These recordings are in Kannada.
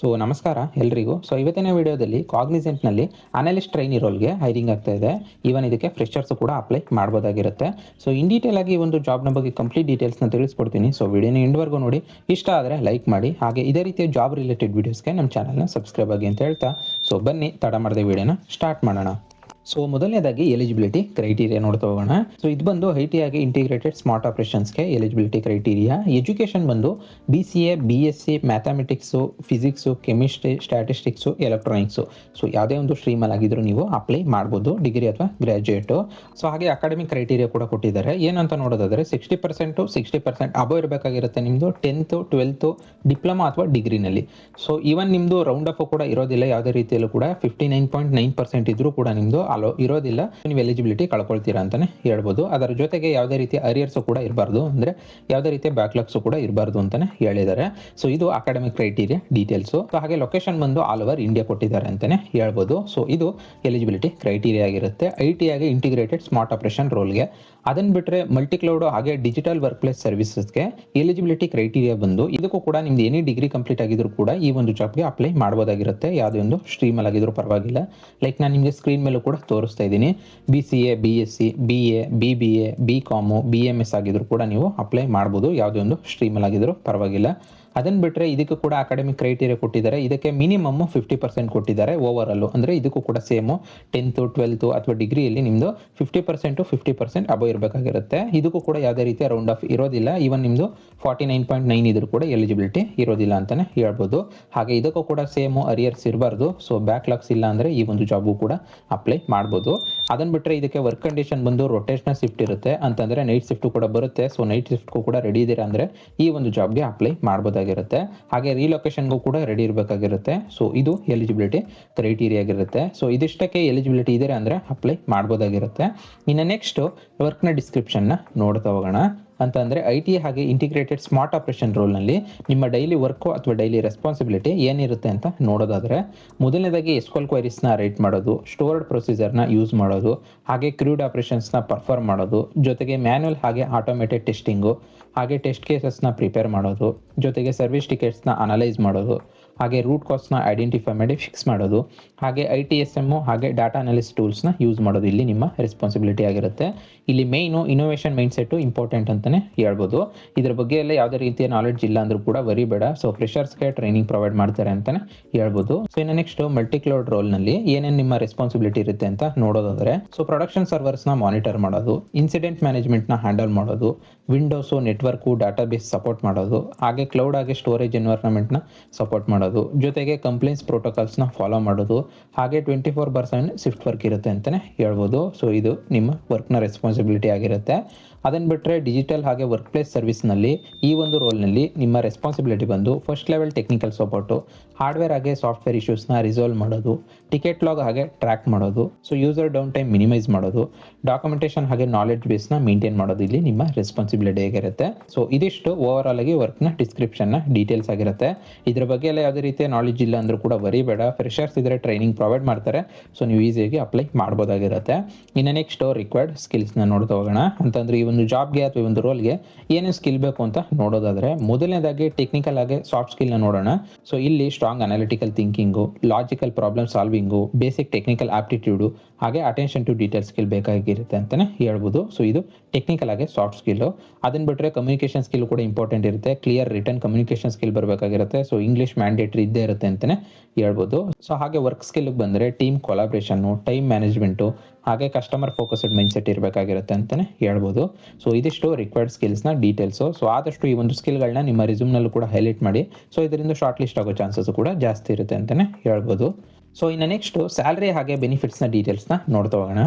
ನಮಸ್ಕಾರ ಎಲ್ರಿಗೂ. ಇವತ್ತಿನ ವಿಡಿಯೋದಲ್ಲಿ ಕಾಗ್ನಿಸೆಂಟ್ನಲ್ಲಿ ಅನಲಿಸ್ಟ್ ಟ್ರೈನಿ ರೋಲ್ಗೆ ಹೈರಿಂಗ್ ಆಗ್ತಾ ಇದೆ. ಈವನ್ ಇದಕ್ಕೆ ಫ್ರೆಶರ್ಸ್ ಕೂಡ ಅಪ್ಲೈ ಮಾಡ್ಬೋದಾಗಿರುತ್ತೆ. ಇನ್ ಡೀಟೇಲ್ ಆಗಿ ಒಂದು ಜಾಬ್ನ ಬಗ್ಗೆ ಕಂಪ್ಲೀಟ್ ಡೀಟೇಲ್ಸ್ನ ತಿಳಿಸ್ಕೊಡ್ತೀನಿ. ವಿಡಿಯೋನ ಎಂಡ್ವರೆಗೂ ನೋಡಿ. ಇಷ್ಟ ಆದರೆ ಲೈಕ್ ಮಾಡಿ, ಹಾಗೆ ಇದೇ ರೀತಿಯ ಜಾಬ್ ರಿಲೇಟೆಡ್ ವೀಡಿಯೋಸ್ಗೆ ನಮ್ಮ ಚಾನಲ್ನ ಸಬ್ಸ್ಕ್ರೈಬ್ ಆಗಿ ಅಂತ ಹೇಳ್ತಾ ಬನ್ನಿ ತಡ ಮಾಡದೆ ವಿಡಿಯೋನ ಸ್ಟಾರ್ಟ್ ಮಾಡೋಣ. ಮೊದಲನೇದಾಗಿ ಎಲಿಜಿಬಿಲಿಟಿ ಕ್ರೈಟೀರಿಯಾ ನೋಡ್ತಾ ಹೋಗೋಣ. ಇದು ಬಂದು ಐಟಿ ಆಗಿ ಇಂಟಿಗ್ರೇಟೆಡ್ ಸ್ಮಾರ್ಟ್ ಆಪರೇಷನ್ಸ್ಗೆ ಎಲಿಜಿಬಿಲಿಟಿ ಕ್ರೈಟೀರಿಯಾ. ಎಜುಕೇಷನ್ ಬಂದು BCA, BSc mathematics, physics, chemistry, statistics, electronics. ಯಾವುದೇ ಒಂದು ಸ್ಟ್ರೀಮಲ್ಲಿ ಆಗಿದ್ರು ನೀವು ಅಪ್ಲೈ ಮಾಡ್ಬೋದು, ಡಿಗ್ರಿ ಅಥವಾ ಗ್ರ್ಯಾಜುಯೇಟು. ಹಾಗೆ ಅಕಾಡೆಮಿಕ್ ಕ್ರೈಟೀರಿಯಾ ಕೂಡ ಕೊಟ್ಟಿದ್ದಾರೆ. ಏನಂತ ನೋಡೋದಾದ್ರೆ 60% ಅಬೋ ಇರಬೇಕಾಗಿರುತ್ತೆ ನಿಮ್ಮದು 10th, 12th, ಡಿಪ್ಲೊಮಾ ಅಥವಾ ಡಿಗ್ರಿನಲ್ಲಿ. ಈವನ್ ನಿಮ್ಮದು ರೌಂಡ್ ಆಫ್ ಕೂಡ ಇರೋದಿಲ್ಲ ಯಾವುದೇ ರೀತಿಯಲ್ಲೂ ಕೂಡ. 59.9% ಇದ್ರೂ ಕೂಡ ನಿಮ್ಮದು ಇರೋದಿಲ್ಲ, ನೀವು ಎಲಿಜಿಬಿಲಿಟಿ ಕಳ್ಕೊಳ್ತೀರಾ ಅಂತಾನೆ ಹೇಳ್ಬೋದು. ಅದರ ಜೊತೆಗೆ ಯಾವುದೇ ರೀತಿಯ ಅರಿಯರ್ಸ್ ಕೂಡ ಇರಬಾರ್ದು, ಅಂದ್ರೆ ಯಾವುದೇ ರೀತಿಯ ಬ್ಯಾಕ್ಲಾಗ್ಸ್ ಕೂಡ ಇರಬಾರ್ದು ಅಂತಾನೆ ಹೇಳಿದ್ದಾರೆ. ಇದು ಅಕಾಡೆಮಿಕ್ ಕ್ರೈಟೀರಿಯಾ ಡೀಟೇಲ್ಸ್. ಹಾಗೆ ಲೊಕೇಶನ್ ಬಂದು ಆಲ್ ಓವರ್ ಇಂಡಿಯಾ ಕೊಟ್ಟಿದ್ದಾರೆ ಅಂತಾನೆ ಹೇಳ್ಬೋದು. ಇದು ಎಲಿಜಿಬಿಲಿಟಿ ಕ್ರೈಟೀರಿಯಾ ಆಗಿರುತ್ತೆ ಐಟಿ ಆಗಿ ಇಂಟಿಗ್ರೇಟೆಡ್ ಸ್ಮಾರ್ಟ್ ಆಪರೇಷನ್ ರೋಲ್ಗೆ. ಅದನ್ನ ಬಿಟ್ಟರೆ ಮಲ್ಟಿ ಕ್ಲೌಡ್ ಹಾಗೆ ಡಿಜಿಟಲ್ ವರ್ಕ್ ಪ್ಲೇಸ್ ಸರ್ವಿಸಸ್ಗೆ ಎಲಿಜಿಬಿಲಿಟಿ ಕ್ರೈಟೀರಿಯಾ ಬಂದು ಇದಕ್ಕೂ ಕೂಡ ನಿಮ್ದು ಏನೇ ಡಿಗ್ರಿ ಕಂಪ್ಲೀಟ್ ಆಗಿದ್ರು ಕೂಡ ಈ ಒಂದು ಜಾಬ್ಗೆ ಅಪ್ಲೈ ಮಾಡ್ಬೋದಾಗಿರುತ್ತೆ. ಯಾವುದೇ ಒಂದು ಸ್ಟ್ರೀಮಲ್ಲಿ ಆಗಿದ್ರು ಪರವಾಗಿಲ್ಲ. ಲೈಕ್ ನಾನು ನಿಮಗೆ ಸ್ಕ್ರೀನ್ ಮೇಲೂ ಕೂಡ ತೋರಿಸ್ತಾ ಇದ್ದೀನಿ. BCA, BSc, BA, BBA, BCom, BMS ಆಗಿದ್ರು ಕೂಡ ನೀವು ಅಪ್ಲೈ ಮಾಡ್ಬೋದು, ಯಾವುದೇ ಒಂದು ಸ್ಟ್ರೀಮಲ್ಲಿ ಆಗಿದ್ರು ಪರವಾಗಿಲ್ಲ. ಅದನ್ನು ಬಿಟ್ಟರೆ ಇದಕ್ಕೂ ಕೂಡ ಅಕಾಡೆಮಿಕ್ ಕ್ರೈಟೀರಿಯಾ ಕೊಟ್ಟಿದ್ದಾರೆ. ಇದಕ್ಕೆ ಮಿನಿಮಮ್ 50% ಕೊಟ್ಟಿದ್ದಾರೆ ಓವರ್ ಆಲ್. ಅಂದರೆ ಇದಕ್ಕೂ ಕೂಡ ಸೇಮು 10th, 12th ಅಥವಾ ಡಿಗ್ರಿಯಲ್ಲಿ ನಿಮ್ಮದು 50% ಅಬೋ ಇರಬೇಕಾಗಿರುತ್ತೆ. ಇದಕ್ಕೂ ಕೂಡ ಯಾವುದೇ ರೀತಿಯ ರೌಂಡ್ ಆಫ್ ಇರೋದಿಲ್ಲ. ಈವನ್ ನಿಮ್ಮದು 49.9 ಇದ್ರೂ ಕೂಡ ಎಲಿಜಿಬಿಲಿಟಿ ಇರೋದಿಲ್ಲ ಅಂತಲೇ ಹೇಳ್ಬೋದು. ಹಾಗೆ ಇದಕ್ಕೂ ಕೂಡ ಸೇಮು ಅರಿಯರ್ಸ್ ಇರಬಾರ್ದು. ಬ್ಯಾಕ್ಲಾಗ್ಸ್ ಇಲ್ಲ ಅಂದರೆ ಈ ಒಂದು ಜಾಬು ಕೂಡ ಅಪ್ಲೈ ಮಾಡ್ಬೋದು. ಅದನ್ನು ಬಿಟ್ಟರೆ ಇದಕ್ಕೆ ವರ್ಕ್ ಕಂಡೀಷನ್ ಬಂದು ರೊಟೇಷನಲ್ ಶಿಫ್ಟ್ ಇರುತ್ತೆ, ಅಂತಂದರೆ ನೈಟ್ ಶಿಫ್ಟು ಕೂಡ ಬರುತ್ತೆ. ನೈಟ್ ಶಿಫ್ಟ್ಗೂ ಕೂಡ ರೆಡಿ ಇದ್ದೀರಾ ಅಂದರೆ ಈ ಒಂದು ಜಾಬ್ಗೆ ಅಪ್ಲೈ ಮಾಡ್ಬೋದು. ಹಾಗೆ ರಿಲೊಕೇಶನ್ಗೂ ಕೂಡ ರೆಡಿ ಇರಬೇಕಾಗಿರುತ್ತೆ. ಇದು ಎಲಿಜಿಬಿಲಿಟಿ ಕ್ರೈಟೀರಿಯಾ ಆಗಿರುತ್ತೆ. ಇದಿಷ್ಟಕ್ಕೆ ಎಲಿಜಿಬಿಲಿಟಿ ಇದೆ ಅಂದ್ರೆ ಅಪ್ಲೈ ಮಾಡ್ಬೋದಾಗಿರುತ್ತೆ. ಇನ್ನು ನೆಕ್ಸ್ಟ್ ವರ್ಕ್ನ ಡಿಸ್ಕ್ರಿಪ್ಷನ್ನ ನೋಡ್ತಾ ಹೋಗೋಣ. ಅಂತಂದರೆ IT ಹಾಗೆ ಇಂಟಿಗ್ರೇಟೆಡ್ ಸ್ಮಾರ್ಟ್ ಆಪರೇಷನ್ ರೋಲ್ನಲ್ಲಿ ನಿಮ್ಮ ಡೈಲಿ ವರ್ಕು ಅಥವಾ ಡೈಲಿ ರೆಸ್ಪಾನ್ಸಿಬಿಲಿಟಿ ಏನಿರುತ್ತೆ ಅಂತ ನೋಡೋದಾದರೆ, ಮೊದಲನೇದಾಗಿ SQL ಕ್ವೈರೀಸ್ನ ರೈಟ್ ಮಾಡೋದು, ಸ್ಟೋರ್ಡ್ ಪ್ರೊಸೀಜರ್ನ ಯೂಸ್ ಮಾಡೋದು, ಹಾಗೆ ಕ್ರೂಡ್ ಆಪರೇಷನ್ಸ್ನ ಪರ್ಫಾರ್ಮ್ ಮಾಡೋದು, ಜೊತೆಗೆ ಮ್ಯಾನ್ಯಲ್ ಹಾಗೆ ಆಟೋಮೇಟೆಡ್ ಟೆಸ್ಟಿಂಗು, ಹಾಗೆ ಟೆಸ್ಟ್ ಕೇಸಸ್ನ ಪ್ರಿಪೇರ್ ಮಾಡೋದು, ಜೊತೆಗೆ ಸರ್ವಿಸ್ ಟಿಕೆಟ್ಸ್ನ ಅನಲೈಸ್ ಮಾಡೋದು, ಹಾಗೆ ರೂಟ್ ಕಾಸ್ಟ್ನ ಐಡೆಂಟಿಫೈ ಮಾಡಿ ಫಿಕ್ಸ್ ಮಾಡೋದು, ಹಾಗೆ ITSM ಹಾಗೆ ಡಾಟಾ ಅನಾಲಿಸ್ ಟೂಲ್ಸ್ನ ಯೂಸ್ ಮಾಡೋದು ಇಲ್ಲಿ ನಿಮ್ಮ ರೆಸ್ಪಾನ್ಸಿಬಿಲಿಟಿ ಆಗಿರುತ್ತೆ. ಇಲ್ಲಿ ಮೇಯ್ನು ಇನೋವೇಷನ್ ಮೈಂಡ್ಸೆಟ್ಟು ಇಂಪಾರ್ಟೆಂಟ್ ಅಂತಲೇ ಹೇಳ್ಬೋದು. ಇದ್ರ ಬಗ್ಗೆ ಎಲ್ಲ ಯಾವುದೇ ರೀತಿಯ ನಾಲೆಡ್ಜ್ ಇಲ್ಲ ಅಂದರೂ ಕೂಡ ವರಿ ಬೇಡ. ಫ್ರೆಷರ್ಸ್ಗೆ ಟ್ರೈನಿಂಗ್ ಪ್ರೊವೈಡ್ ಮಾಡ್ತಾರೆ ಅಂತಲೇ ಹೇಳ್ಬೋದು. ಇನ್ನು ನೆಕ್ಸ್ಟ್ ಮಲ್ಟಿ ಕ್ಲೌಡ್ ರೋಲ್ನಲ್ಲಿ ಏನೇನು ನಿಮ್ಮ ರೆಸ್ಪಾನ್ಸಿಬಿಲಿಟಿ ಇರುತ್ತೆ ಅಂತ ನೋಡೋದಾದರೆ, ಪ್ರೊಡಕ್ಷನ್ ಸರ್ವರ್ಸ್ನ ಮಾನಿಟರ್ ಮಾಡೋದು, ಇನ್ಸಿಡೆಂಟ್ ಮ್ಯಾನೇಜ್ಮೆಂಟ್ನ ಹ್ಯಾಂಡಲ್ ಮಾಡೋದು, ವಿಂಡೋಸು, ನೆಟ್ವರ್ಕು, ಡಾಟಾಬೇಸ್ ಸಪೋರ್ಟ್ ಮಾಡೋದು, ಹಾಗೆ ಕ್ಲೌಡ್ ಹಾಗೆ ಸ್ಟೋರೇಜ್ ಎನ್ವೈರ್ಮೆಂಟ್ನ ಸಪೋರ್ಟ್ ಮಾಡೋದು, ಜೊತೆಗೆ ಕಂಪ್ಲೇಂಟ್ಸ್ ಪ್ರೋಟೋಕಾಲ್ಸ್ನ ಫಾಲೋ ಮಾಡೋದು, ಹಾಗೆ 24/7 ಶಿಫ್ಟ್ ವರ್ಕ್ ಇರುತ್ತೆ ಅಂತಲೇ ಹೇಳ್ಬೋದು. ಇದು ನಿಮ್ಮ ವರ್ಕ್ನ ರೆಸ್ಪಾನ್ಸಿಬಿಲಿಟಿ ಆಗಿರುತ್ತೆ. ಅದನ್ನು ಬಿಟ್ಟರೆ ಡಿಜಿಟಲ್ ಹಾಗೆ ವರ್ಕ್ ಪ್ಲೇಸ್ ಸರ್ವಿಸ್ನಲ್ಲಿ ಈ ಒಂದು ರೋಲ್ನಲ್ಲಿ ನಿಮ್ಮ ರೆಸ್ಪಾನ್ಸಿಬಿಲಿಟಿ ಬಂದು first level technical support, hardware ಹಾಗೆ ಸಾಫ್ಟ್ವೇರ್ ಇಶ್ಯೂಸ್ನ ರಿಸಾಲ್ವ್ ಮಾಡೋದು, ಟಿಕೆಟ್ ಲಾಗ್ ಹಾಗೆ ಟ್ರ್ಯಾಕ್ ಮಾಡೋದು, ಯೂಸರ್ ಡೌನ್ ಟೈಮ್ ಮಿನಿಮೈಸ್ ಮಾಡೋದು, ಡಾಕ್ಯುಮೆಂಟೇಷನ್ ಹಾಗೆ ನಾಲೆಡ್ಜ್ ಬೇಸ್ನ ಮೇಂಟೈನ್ ಮಾಡೋದು ಇಲ್ಲಿ ನಿಮ್ಮ ರೆಸ್ಪಾನ್ಸಿಬಿಲಿಟಿ ಆಗಿರುತ್ತೆ. ಇದಿಷ್ಟು ಓವರ್ ಆಲ್ ಆಗಿ ವರ್ಕ್ನ ಡಿಸ್ಕ್ರಿಪ್ಷನ್ನ ಡೀಟೇಲ್ಸ್ ಆಗಿರುತ್ತೆ. ಇದ್ರ ಬಗ್ಗೆ ಎಲ್ಲ ಯಾವುದೇ ರೀತಿಯ ನಾಲೆಡ್ಜ್ ಇಲ್ಲ ಅಂದರೂ ಕೂಡ ವರಿ ಬೇಡ. ಫ್ರೆಷರ್ಸ್ ಇದ್ರೆ ಟ್ರೈನಿಂಗ್ ಪ್ರೊವೈಡ್ ಮಾಡ್ತಾರೆ. ನೀವು ಈಸಿಯಾಗಿ ಅಪ್ಲೈ ಮಾಡ್ಬೋದಾಗಿರುತ್ತೆ. ಇನ್ನು ನೆಕ್ಸ್ಟ್ ರಿಕ್ವೈರ್ಡ್ ಸ್ಕಿಲ್ಸ್ನ ನೋಡ್ತಾ ಹೋಗೋಣ. ಅಂತಂದ್ರೆ ಈ ಒಂದು ಜಾಬ್ಗೆ ಅಥವಾ ಒಂದು ರೋಲ್ಗೆ ಏನೇನು ಸ್ಕಿಲ್ ಬೇಕು ಅಂತ ನೋಡೋದಾದ್ರೆ, ಮೊದಲನೇದಾಗಿ ಟೆಕ್ನಿಕಲ್ ಆಗಿ ಸಾಫ್ಟ್ ಸ್ಕಿಲ್ನ ನೋಡೋಣ. ಇಲ್ಲಿ strong analytical thinking, logical problem solving, basic technical aptitude, ಹಾಗೆ ಅಟೆನ್ಷನ್ ಟು ಡೀಟೇಲ್ ಸ್ಕಿಲ್ ಬೇಕಾಗಿರುತ್ತೆ ಅಂತಲೇ ಹೇಳ್ಬೋದು. ಇದು ಟೆಕ್ನಿಕಲ್ ಆಗಿ ಸಾಫ್ಟ್ ಸ್ಕಿಲ್ಲು. ಅದನ್ನು ಬಿಟ್ಟರೆ ಕಮ್ಯುನಿಕೇಷನ್ ಸ್ಕಿಲ್ ಕೂಡ ಇಂಪಾರ್ಟೆಂಟ್ ಇರುತ್ತೆ. ಕ್ಲಿಯರ್ ರಿಟರ್ನ್ ಕಮ್ಯುನಿಕೇಷನ್ ಸ್ಕಿಲ್ ಬರಬೇಕಾಗಿರುತ್ತೆ. ಇಂಗ್ಲೀಷ್ ಮ್ಯಾಂಡೇಟ್ರಿ ಇದ್ದೇ ಇರುತ್ತೆ ಅಂತಲೇ ಹೇಳ್ಬೋದು. ಹಾಗೆ ವರ್ಕ್ ಸ್ಕಿಲ್ಗೆ ಬಂದರೆ ಟೀಮ್ ಕೊಲಾಬ್ರೇಷನ್ನು, ಟೈಮ್ ಮ್ಯಾನೇಜ್ಮೆಂಟು, ಹಾಗೆ ಕಸ್ಟಮರ್ ಫೋಕಸ್ಡ್ ಮೈಂಡ್ಸೆಟ್ ಇರಬೇಕಾಗಿರುತ್ತೆ ಅಂತಲೇ ಹೇಳ್ಬೋದು. ಇದಿಷ್ಟು ರಿಕ್ವೈರ್ಡ್ ಸ್ಕಿಲ್ಸ್ನ ಡೀಟೇಲ್ಸು. ಆದಷ್ಟು ಈ ಒಂದು ಸ್ಕಿಲ್ಗಳನ್ನ ನಿಮ್ಮ ರಿಸ್ಯೂಮ್ನಲ್ಲೂ ಕೂಡ ಹೈಲೈಟ್ ಮಾಡಿ. ಇದರಿಂದ ಶಾರ್ಟ್ ಲಿಸ್ಟ್ ಆಗೋ ಚಾನ್ಸಸ್ ಕೂಡ ಜಾಸ್ತಿ ಇರುತ್ತೆ ಅಂತಲೇ ಹೇಳ್ಬೋದು. ಇನ್ನು ನೆಕ್ಸ್ಟ್ ಸ್ಯಾಲ್ರಿ ಹಾಗೆ ಬೆನಿಫಿಟ್ಸ್ನ ಡೀಟೇಲ್ಸ್ನ ನೋಡ್ತಾ ಹೋಗೋಣ.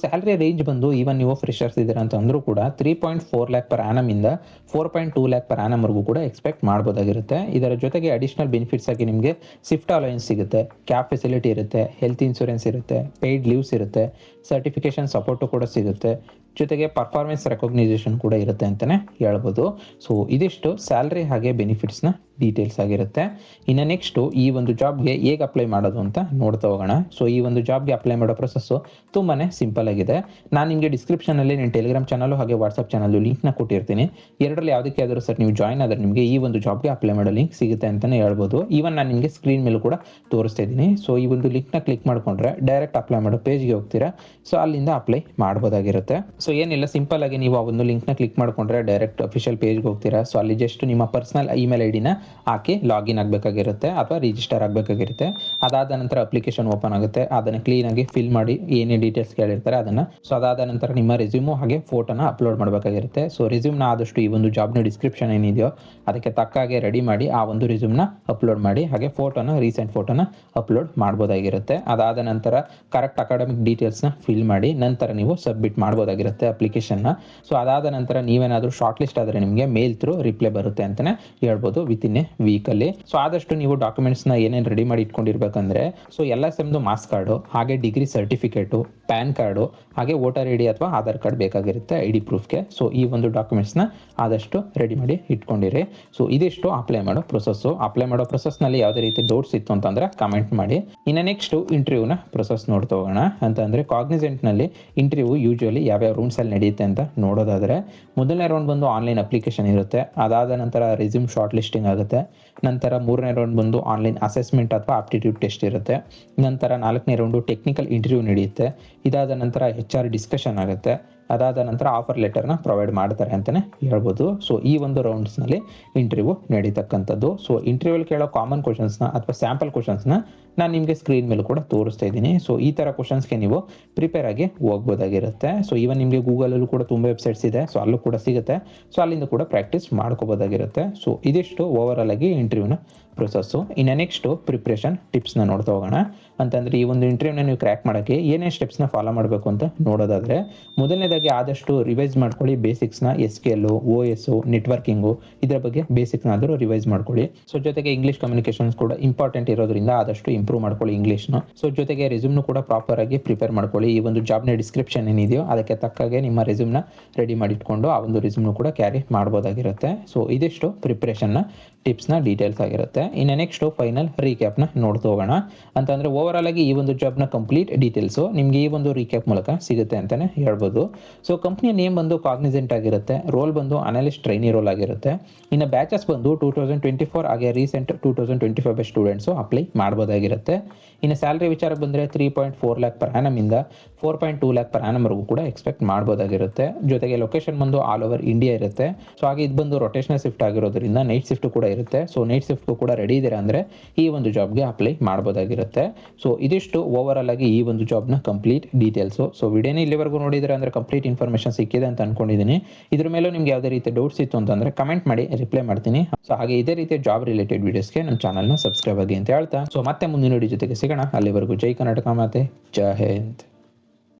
ಸ್ಯಾಲ್ರಿ ರೇಂಜ್ ಬಂದು ಈವನ್ ನೀವು ಫ್ರೆಷರ್ಸ್ ಇದ್ದೀರಾ ಅಂತ ಅಂದರೂ ಕೂಡ 3.4 lakh per annum ಇಂದ 4.2 lakh per annum ವರೆಗೂ ಕೂಡ ಎಕ್ಸ್ಪೆಕ್ಟ್ ಮಾಡ್ಬೋದಾಗಿರುತ್ತೆ. ಇದರ ಜೊತೆಗೆ ಅಡಿಷನಲ್ ಬೆನಿಫಿಟ್ಸ್ ಆಗಿ ನಿಮಗೆ ಶಿಫ್ಟ್ ಅಲೋಯನ್ಸ್ ಸಿಗುತ್ತೆ, ಕ್ಯಾಬ್ ಫೆಸಿಲಿಟಿ ಇರುತ್ತೆ, ಹೆಲ್ತ್ ಇನ್ಶೂರೆನ್ಸ್ ಇರುತ್ತೆ, ಪೇಯ್ಡ್ ಲೀವ್ಸ್ ಇರುತ್ತೆ, ಸರ್ಟಿಫಿಕೇಷನ್ ಸಪೋರ್ಟು ಕೂಡ ಸಿಗುತ್ತೆ, ಜೊತೆಗೆ ಪರ್ಫಾರ್ಮೆನ್ಸ್ ರೆಕಗ್ನೈಸೇಷನ್ ಕೂಡ ಇರುತ್ತೆ ಅಂತಲೇ ಹೇಳ್ಬೋದು. ಸೊ ಇದಿಷ್ಟು ಸ್ಯಾಲ್ರಿ ಹಾಗೆ ಬೆನಿಫಿಟ್ಸ್ನ ಡೀಟೇಲ್ಸ್ ಆಗಿರುತ್ತೆ. ಇನ್ನು ನೆಕ್ಸ್ಟು ಈ ಒಂದು ಜಾಬ್ಗೆ ಹೇಗೆ ಅಪ್ಲೈ ಮಾಡೋದು ಅಂತ ನೋಡ್ತಾ ಹೋಗೋಣ. ಸೊ ಈ ಒಂದು ಜಾಬ್ಗೆ ಅಪ್ಲೈ ಮಾಡೋ ಪ್ರೊಸೆಸ್ಸು ತುಂಬಾ ಸಿಂಪಲ್ ಆಗಿದೆ. ನಾನು ನಿಮಗೆ ಡಿಸ್ಕ್ರಿಪ್ಷನಲ್ಲಿ ನನ್ನ ಟೆಲಿಗ್ರಾಮ್ ಚಾನಲು ಹಾಗೆ ವಾಟ್ಸಪ್ ಚಾನಲ್ ಲಿಂಕ್ನ ಕೊಟ್ಟಿರ್ತೀನಿ. ಎರಡರಲ್ಲಿ ಯಾವುದಕ್ಕೆ ಆದರೂ ಸರ್ ನೀವು ಜಾಯ್ನ್ ಆದರೆ ನಿಮಗೆ ಈ ಒಂದು ಜಾಬ್ಗೆ ಅಪ್ಲೈ ಮಾಡೋ ಲಿಂಕ್ ಸಿಗುತ್ತೆ ಅಂತಲೇ ಹೇಳ್ಬೋದು. ಈವನ್ ನಾನು ನಿಮಗೆ ಸ್ಕ್ರೀನ್ ಮೇಲೂ ಕೂಡ ತೋರಿಸ್ತಾ ಇದ್ದೀನಿ. ಸೊ ಈ ಒಂದು ಲಿಂಕ್ನ ಕ್ಲಿಕ್ ಮಾಡಿಕೊಂಡ್ರೆ ಡೈರೆಕ್ಟ್ ಅಪ್ಲೈ ಮಾಡೋ ಪೇಜ್ಗೆ ಹೋಗ್ತೀರಾ. ಸೊ ಅಲ್ಲಿಂದ ಅಪ್ಲೈ ಮಾಡ್ಬೋದಾಗಿರುತ್ತೆ. ಸೊ ಏನಿಲ್ಲ, ಸಿಂಪಲ್ ಆಗಿ ನೀವು ಆ ಒಂದು ಲಿಂಕ್ನ ಕ್ಲಿಕ್ ಮಾಡಿಕೊಂಡ್ರೆ ಡೈರೆಕ್ಟ್ ಅಫಿಷಿಯಲ್ ಪೇಜ್ಗೆ ಹೋಗ್ತೀರಾ. ಸೊ ಅಲ್ಲಿ ಜಸ್ಟ್ ನಿಮ್ಮ ಪರ್ಸನಲ್ ಇಮೇಲ್ ಐಡಿನ ಹಾಕಿ ಲಾಗಿನ್ ಆಗಬೇಕಾಗಿರುತ್ತೆ ಅಥವಾ ರಿಜಿಸ್ಟರ್ ಆಗಬೇಕಾಗಿರುತ್ತೆ. ಅದಾದ ನಂತರ ಅಪ್ಲಿಕೇಶನ್ ಓಪನ್ ಆಗುತ್ತೆ. ಅದನ್ನು ಕ್ಲೀನಾಗಿ ಫಿಲ್ ಮಾಡಿ ಏನೇ ಡೀಟೇಲ್ಸ್ ಕೇಳಿರ್ತಾರೆ ಅದನ್ನು. ಸೊ ಅದಾದ ನಂತರ ನಿಮ್ಮ ರೆಸ್ಯೂಮು ಹಾಗೆ ಫೋಟೋನ ಅಪ್ಲೋಡ್ ಮಾಡಬೇಕಾಗಿರುತ್ತೆ. ಸೊ ರೆಸ್ಯೂಮ್ನ ಆದಷ್ಟು ಈ ಒಂದು ಜಾಬ್ನ ಡಿಸ್ಕ್ರಿಪ್ಷನ್ ಏನಿದೆಯೋ ಅದಕ್ಕೆ ತಕ್ಕಾಗೆ ರೆಡಿ ಮಾಡಿ ಆ ಒಂದು ರೆಸ್ಯೂಮ್ನ ಅಪ್ಲೋಡ್ ಮಾಡಿ, ಹಾಗೆ ಫೋಟೋನ ರೀಸೆಂಟ್ ಫೋಟೋನ ಅಪ್ಲೋಡ್ ಮಾಡ್ಬೋದಾಗಿರುತ್ತೆ. ಅದಾದ ನಂತರ ಕರೆಕ್ಟ್ ಅಕಾಡೆಮಿಕ್ ಡೀಟೇಲ್ಸ್ನ ಫಿಲ್ ಮಾಡಿ ನಂತರ ನೀವು ಸಬ್ಮಿಟ್ ಮಾಡ್ಬೋದಾಗಿರುತ್ತೆ ಅಪ್ಲಿಕೇಶನ್ನ. ಸೊ ಅದಾದ ನಂತರ ನೀವೇನಾದರೂ ಶಾರ್ಟ್ ಲಿಸ್ಟ್ ಆದರೆ ನಿಮಗೆ ಮೇಲ್ ಥ್ರೂ ರಿಪ್ಲೈ ಬರುತ್ತೆ ಅಂತಲೇ ಹೇಳ್ಬೋದು ವಿತಿನ್ ಎ ವೀಕಲ್ಲಿ. ಸೊ ಆದಷ್ಟು ನೀವು ಡಾಕ್ಯುಮೆಂಟ್ಸ್ನ ಏನೇನು ರೆಡಿ ಮಾಡಿ ಇಟ್ಕೊಂಡಿರ್ಬೇಕಂದ್ರೆ, ಸೊ LSMದು ಮಾರ್ಕ್ಸ್ ಕಾರ್ಡು, ಹಾಗೆ ಡಿಗ್ರಿ ಸರ್ಟಿಫಿಕೇಟು, ಪ್ಯಾನ್ ಕಾರ್ಡು, ಹಾಗೆ ವೋಟರ್ ಐ ಡಿ ಅಥವಾ ಆಧಾರ್ ಕಾರ್ಡ್ ಬೇಕಾಗಿರುತ್ತೆ ID ಪ್ರೂಫ್ಗೆ. ಸೊ ಈ ಒಂದು ಡಾಕ್ಯುಮೆಂಟ್ಸ್ನ ಆದಷ್ಟು ರೆಡಿ ಮಾಡಿ ಇಟ್ಕೊಂಡಿರಿ. ಸೊ ಇದಿಷ್ಟು ಅಪ್ಲೈ ಮಾಡೋ ಪ್ರೊಸೆಸ್ಸು. ಅಪ್ಲೈ ಮಾಡೋ ಪ್ರೊಸೆಸ್ನಲ್ಲಿ ಯಾವುದೇ ರೀತಿ ಡೌಟ್ಸ್ ಇತ್ತು ಅಂತಂದರೆ ಕಮೆಂಟ್ ಮಾಡಿ. ಇನ್ನು ನೆಕ್ಸ್ಟು ಇಂಟರ್ವ್ಯೂನ ಪ್ರೊಸೆಸ್ ನೋಡ್ತಾ ಹೋಗೋಣ. ಅಂತಂದರೆ ಕಾಗ್ನಿಸೆಂಟ್ನಲ್ಲಿ ಇಂಟರ್ವ್ಯೂ ಯೂಶುವಲಿ ಯಾವ್ಯಾವ ರೌಂಡ್ಸಲ್ಲಿ ನಡೆಯುತ್ತೆ ಅಂತ ನೋಡೋದಾದರೆ, ಮೊದಲನೇ ರೌಂಡ್ ಬಂದು ಆನ್ಲೈನ್ ಅಪ್ಲಿಕೇಶನ್ ಇರುತ್ತೆ. ಅದಾದ ನಂತರ ರೆಸ್ಯೂಮ್ ಶಾರ್ಟ್ ಲಿಸ್ಟಿಂಗ್ ಆಗುತ್ತೆ. ನಂತರ ಮೂರನೇ ರೌಂಡ್ ಬಂದು ಆನ್ಲೈನ್ ಅಸೆಸ್ಮೆಂಟ್ ಅಥವಾ ಆಪ್ಟಿಟ್ಯೂಡ್ ಟೆಸ್ಟ್ ಇರುತ್ತೆ. ನಂತರ ನಾಲ್ಕನೇ ರೌಂಡು ಟೆಕ್ನಿಕಲ್ ಇಂಟರ್ವ್ಯೂ ನಡೆಯುತ್ತೆ. ಇದಾದ ನಂತರ HR ಡಿಸ್ಕಷನ್ ಆಗುತ್ತೆ. ಅದಾದ ನಂತರ ಆಫರ್ ಲೆಟರ್ನ ಪ್ರೊವೈಡ್ ಮಾಡ್ತಾರೆ ಅಂತಲೇ ಹೇಳ್ಬೋದು. ಸೊ ಈ ಒಂದು ರೌಂಡ್ಸ್ನಲ್ಲಿ ಇಂಟರ್ವ್ಯೂ ನಡೀತಕ್ಕಂಥದ್ದು. ಸೊ ಇಂಟರ್ವ್ಯೂಲ್ಲಿ ಕೇಳೋ ಕಾಮನ್ ಕ್ವಶನ್ಸ್ನ ಅಥವಾ ಸ್ಯಾಂಪಲ್ ಕ್ವಶನ್ಸ್ನ ನಾನು ನಿಮಗೆ ಸ್ಕ್ರೀನ್ ಮೇಲೆ ಕೂಡ ತೋರಿಸ್ತಾ ಇದ್ದೀನಿ. ಸೊ ಈ ಥರ ಕ್ವಶನ್ಸ್ಗೆ ನೀವು ಪ್ರಿಪೇರ್ ಆಗಿ ಹೋಗ್ಬೋದಾಗಿರುತ್ತೆ. ಸೊ ಈವನ್ ನಿಮಗೆ ಗೂಗಲಲ್ಲೂ ಕೂಡ ತುಂಬ ವೆಬ್ಸೈಟ್ಸ್ ಇದೆ. ಸೊ ಅಲ್ಲೂ ಕೂಡ ಸಿಗುತ್ತೆ. ಸೊ ಅಲ್ಲಿಂದ ಕೂಡ ಪ್ರಾಕ್ಟೀಸ್ ಮಾಡ್ಕೋಬೋದಾಗಿರುತ್ತೆ. ಸೊ ಇದಿಷ್ಟು ಓವರಾಲ್ ಆಗಿ ಇಂಟರ್ವ್ಯೂನ ಪ್ರೊಸೆಸ್ಸು. ಇನ್ನು ನೆಕ್ಸ್ಟು ಪ್ರಿಪ್ರೇಷನ್ ಟಿಪ್ಸ್ನ ನೋಡ್ತಾ ಹೋಗೋಣ. ಅಂತಂದರೆ ಈ ಒಂದು ಇಂಟರ್ವ್ಯೂನ ನೀವು ಕ್ರ್ಯಾಕ್ ಮಾಡೋಕ್ಕೆ ಏನೇನು ಸ್ಟೆಪ್ಸ್ನ ಫಾಲೋ ಮಾಡಬೇಕು ಅಂತ ನೋಡೋದಾದರೆ, ಮೊದಲನೇದಾಗಿ ಆದಷ್ಟು ರಿವೈಸ್ ಮಾಡ್ಕೊಳ್ಳಿ ಬೇಸಿಕ್ಸ್ನ. SQL, OS, ನೆಟ್ವರ್ಕಿಂಗು, ಇದರ ಬಗ್ಗೆ ಬೇಸಿಕ್ನಾದರೂ ರಿವೈಸ್ ಮಾಡ್ಕೊಳ್ಳಿ. ಸೊ ಜೊತೆಗೆ ಇಂಗ್ಲೀಷ್ ಕಮ್ಯುನಿಕೇಷನ್ಸ್ ಕೂಡ ಇಂಪಾರ್ಟೆಂಟ್ ಇರೋದ್ರಿಂದ ಆದಷ್ಟು ಇಂಪ್ರೂವ್ ಮಾಡ್ಕೊಳ್ಳಿ ಇಂಗ್ಲೀಷ್ನ. ಸೊ ಜೊತೆಗೆ ರೆಸ್ಯೂಮ್ನು ಕೂಡ ಪ್ರಾಪರ್ ಆಗಿ ಪ್ರಿಪೇರ್ ಮಾಡ್ಕೊಳ್ಳಿ. ಈ ಒಂದು ಜಾಬ್ನ ಡಿಸ್ಕ್ರಿಪ್ಷನ್ ಏನಿದೆಯೋ ಅದಕ್ಕೆ ತಕ್ಕಾಗೆ ನಿಮ್ಮ ರೆಸ್ಯೂಮ್ನ ರೆಡಿ ಮಾಡಿಟ್ಕೊಂಡು ಆ ಒಂದು ರೆಸ್ಯೂಮ್ನು ಕೂಡ ಕ್ಯಾರಿ ಮಾಡ್ಬೋದಾಗಿರುತ್ತೆ. ಸೊ ಇದಿಷ್ಟು ಪ್ರಿಪ್ರೇಷನ್ನ ಟಿಪ್ಸ್ನ ಡೀಟೇಲ್ಸ್ ಆಗಿರುತ್ತೆ. ಇನ್ನು ನೆಕ್ಸ್ಟು ಫೈನಲ್ ರೀಕ್ಯಾಪ್ನ ನೋಡ್ತಾ ಹೋಗೋಣ. ಅಂತಂದರೆ ಓವರಾಲ್ ಆಗಿ ಈ ಒಂದು ಜಾಬ್ನ ಕಂಪ್ಲೀಟ್ ಡೀಟೇಲ್ಸು ನಿಮಗೆ ಈ ಒಂದು ರೀಕ್ಯಾಪ್ ಮೂಲಕ ಸಿಗುತ್ತೆ ಅಂತಲೇ ಹೇಳ್ಬೋದು. ಸೊ ಕಂಪ್ನಿಯ ನೇಮ್ ಬಂದು ಕಾಗ್ನಿಸೆಂಟ್ ಆಗಿರುತ್ತೆ. ರೋಲ್ ಬಂದು ಅನಾಲಿಸ್ಟ್ ಟ್ರೈನಿ ರೋಲ್ ಆಗಿರುತ್ತೆ. ಇನ್ನು ಬ್ಯಾಚಸ್ ಬಂದು 2024 ಹಾಗೆ ರೀಸೆಂಟ್ 2025 ಸ್ಟೂಡೆಂಟ್ಸು ಅಪ್ಲೈ ಮಾಡ್ಬೋದಾಗಿರುತ್ತೆ. ಇನ್ನು ಸ್ಯಾಲ್ರಿ ವಿಚಾರಕ್ಕೆ ಬಂದರೆ 3.4 ಲ್ಯಾಕ್ ಪರ್ ಆ್ಯನಮಿಂದ 4.2 ಲ್ಯಾಕ್ ಪರ್ ಆ್ಯನಮ್ವರೆಗೂ ಕೂಡ ಎಕ್ಸ್ಪೆಕ್ಟ್ ಮಾಡ್ಬೋದಾಗಿರುತ್ತೆ. ಜೊತೆಗೆ ಲೊಕೇಶನ್ ಬಂದು ಆಲ್ ಓವರ್ ಇಂಡಿಯಾ ಇರುತ್ತೆ. ಸೊ ಹಾಗೆ ಇದು ಬಂದು ರೊಟೇಷನಲ್ ಶಿಫ್ಟ್ ಆಗಿರೋದ್ರಿಂದ ನೈಟ್ ಶಿಫ್ಟ್ ಕೂಡ ಇರುತ್ತೆ. ಸೊ ನೈಟ್ ಶಿಫ್ಟ್ ಕೂಡ ರೆಡಿ ಇದ್ದೀರಾ ಅಂದರೆ ಈ ಒಂದು ಜಾಬ್ಗೆ ಅಪ್ಲೈ ಮಾಡ್ಬೋದಾಗಿರುತ್ತೆ. ಸೊ ಇದಿಷ್ಟು ಓವರಾಲ್ ಆಗಿ ಈ ಒಂದು ಜಾಬ್ನ ಕಂಪ್ಲೀಟ್ ಡೀಟೇಲ್ಸು. ಸೊ ವಿಡಿಯೋನ ಇಲ್ಲಿವರೆಗೂ ನೋಡಿದರೆ ಅಂದರೆ ಕಂಪ್ಲೀಟ್ ಇನ್ಫಾರ್ಮೇಷನ್ ಸಿಕ್ಕಿದೆ ಅಂತ ಅನ್ಕೊಂಡಿದ್ದೀನಿ. ಇದ್ರ ಮೇಲೂ ನಿಮ್ಗೆ ಯಾವುದೇ ರೀತಿ ಡೌಟ್ಸ್ ಇತ್ತು ಅಂತಂದರೆ ಕಮೆಂಟ್ ಮಾಡಿ, ರಿಪ್ಲೈ ಮಾಡ್ತೀನಿ. ಸೊ ಹಾಗೆ ಇದೇ ರೀತಿಯ ಜಾಬ್ ರಿಲೇಟೆಡ್ ವೀಡಿಯೋಸ್ಗೆ ನಮ್ಮ ಚಾನಲ್ನ ಸಬ್ಸ್ಕ್ರೈಬ್ ಆಗಿ ಅಂತ ಹೇಳ್ತಾ, ಸೊ ಮತ್ತೆ ಮುಂದಿನ ವಿಡಿಯೋ ಜೊತೆಗೆ ಸಿಗೋಣ. ಅಲ್ಲಿವರೆಗೂ ಜೈ ಕರ್ನಾಟಕ ಮಾತೆ, ಜೈ ಹಿಂದ್.